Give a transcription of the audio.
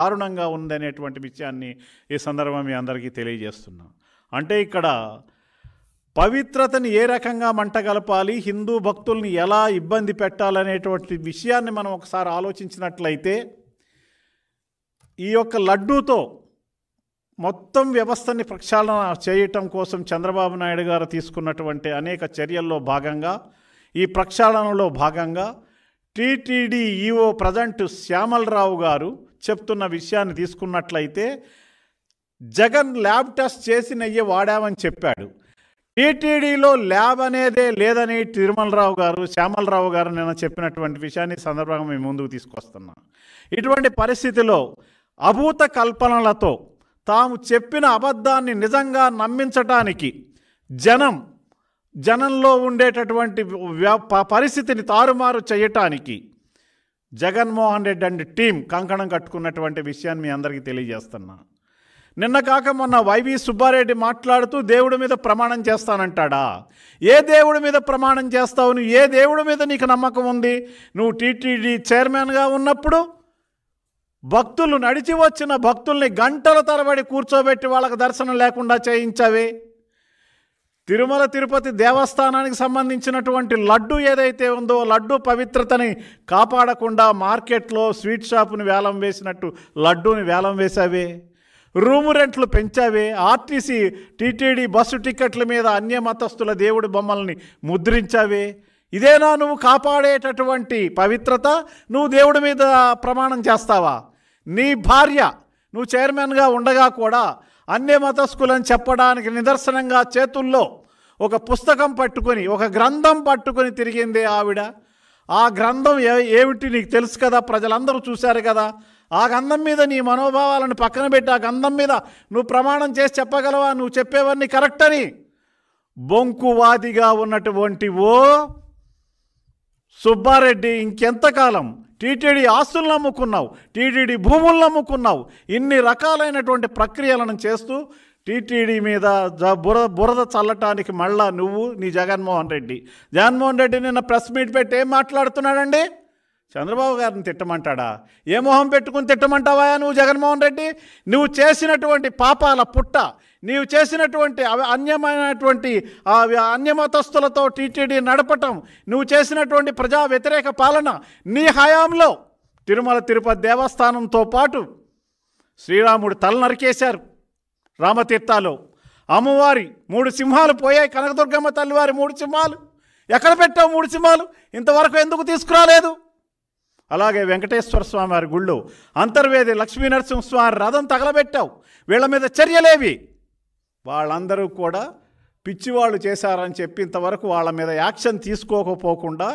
దారుణంగా ఉందనేటువంటి విషయాన్ని ఈ సందర్భం మీ అందరికీ తెలియజేస్తున్నాం. అంటే ఇక్కడ పవిత్రతని ఏ రకంగా మంటగలపాలి, హిందూ భక్తుల్ని ఎలా ఇబ్బంది పెట్టాలనేటువంటి విషయాన్ని మనం ఒకసారి ఆలోచించినట్లయితే ఈ యొక్క లడ్డూతో మొత్తం వ్యవస్థని ప్రక్షాళన చేయటం కోసం చంద్రబాబు నాయుడు గారు తీసుకున్నటువంటి అనేక చర్యల్లో భాగంగా ఈ ప్రక్షాళనలో భాగంగా టీటీడీ ఈఓ ప్రజెంట్ శ్యామలరావు గారు చెప్తున్న విషయాన్ని తీసుకున్నట్లయితే జగన్ ల్యాబ్ టెస్ట్ చేసి నెయ్యి వాడామని చెప్పాడు. టీటీడీలో ల్యాబ్ అనేదే లేదని శ్యామలరావు గారు నిన్న చెప్పినటువంటి విషయాన్ని సందర్భంగా మేము ముందుకు తీసుకొస్తున్నాం. ఇటువంటి పరిస్థితిలో అభూత కల్పనలతో తాము చెప్పిన అబద్ధాన్ని నిజంగా నమ్మించటానికి జనంలో ఉండేటటువంటి పరిస్థితిని తారుమారు చేయటానికి జగన్మోహన్ రెడ్డి అండ్ టీం కంకణం కట్టుకున్నటువంటి విషయాన్ని మీ అందరికీ తెలియజేస్తున్నా. నిన్న కాక మొన్న వైవి సుబ్బారెడ్డి మాట్లాడుతూ దేవుడి మీద ప్రమాణం చేస్తానంటాడా? ఏ దేవుడి మీద ప్రమాణం చేస్తావు? నువ్వు ఏ దేవుడి మీద నీకు నమ్మకం ఉంది? నువ్వు టీటీడీ చైర్మన్గా ఉన్నప్పుడు భక్తులు నడిచి వచ్చిన భక్తుల్ని గంటల తరబడి కూర్చోబెట్టి వాళ్ళకి దర్శనం లేకుండా చేయించావే. తిరుమల తిరుపతి దేవస్థానానికి సంబంధించినటువంటి లడ్డు ఏదైతే ఉందో లడ్డు పవిత్రతని కాపాడకుండా మార్కెట్లో స్వీట్ షాపుని వేలం వేసినట్టు లడ్డూని వేలం వేసావే. రూము రెంట్లు పెంచావే. ఆర్టీసీ టీటీడీ బస్సు టికెట్ల మీద అన్యమతస్థుల దేవుడి బొమ్మల్ని ముద్రించావే. ఇదేనా నువ్వు కాపాడేటటువంటి పవిత్రత? నువ్వు దేవుడి మీద ప్రమాణం చేస్తావా? నీ భార్య నువ్వు చైర్మన్గా ఉండగా కూడా అన్యమతస్థులని చెప్పడానికి నిదర్శనంగా చేతుల్లో ఒక పుస్తకం పట్టుకొని ఒక గ్రంథం పట్టుకొని తిరిగిందే ఆవిడ. ఆ గ్రంథం ఏమిటి నీకు తెలుసు కదా, ప్రజలందరూ చూశారు కదా. ఆ గ్రంథం మీద నీ మనోభావాలను పక్కన పెట్టి ఆ గ్రంథం మీద నువ్వు ప్రమాణం చేసి చెప్పగలవా నువ్వు చెప్పేవన్నీ కరెక్ట్ అని? బొంకువాదిగా ఉన్నటువంటి సుబ్బారెడ్డి ఇంకెంతకాలం టీటీడీ ఆస్తులను అమ్ముకున్నావు, టీటీడీ భూములను అమ్ముకున్నావు, ఇన్ని రకాలైనటువంటి ప్రక్రియలను చేస్తూ టీటీడీ మీద బురద చల్లటానికి మళ్ళా నువ్వు నీ జగన్మోహన్ రెడ్డి నిన్న ప్రెస్ మీట్ పెట్టి ఏం మాట్లాడుతున్నాడండి? చంద్రబాబు గారిని తిట్టమంటాడా? ఏ మొహం పెట్టుకుని తిట్టమంటావా నువ్వు జగన్మోహన్ రెడ్డి? నువ్వు చేసినటువంటి పాపాల పుట్ట, నీవు చేసినటువంటి అన్యమైనటువంటి అన్యమతస్థులతో టీటీడీ నడపటం, నువ్వు చేసినటువంటి ప్రజా వ్యతిరేక పాలన నీ హయాంలో తిరుమల తిరుపతి దేవస్థానంతో పాటు శ్రీరాముడు తల నరికేశారు. రామతీర్థాలో అమ్మవారి 3 సింహాలు పోయాయి. కనకదుర్గమ్మ తల్లివారి 3 సింహాలు ఎక్కడ పెట్టావు? 3 సింహాలు ఇంతవరకు ఎందుకు తీసుకురాలేదు? అలాగే వెంకటేశ్వర స్వామి వారి గుళ్ళో అంతర్వేది లక్ష్మీ నరసింహస్వామి రథం తగలబెట్టావు. వీళ్ళ మీద చర్యలేవి? వాళ్ళందరూ కూడా పిచ్చివాళ్ళు చేశారని చెప్పి ఇంతవరకు వాళ్ళ మీద యాక్షన్ తీసుకోకపోకుండా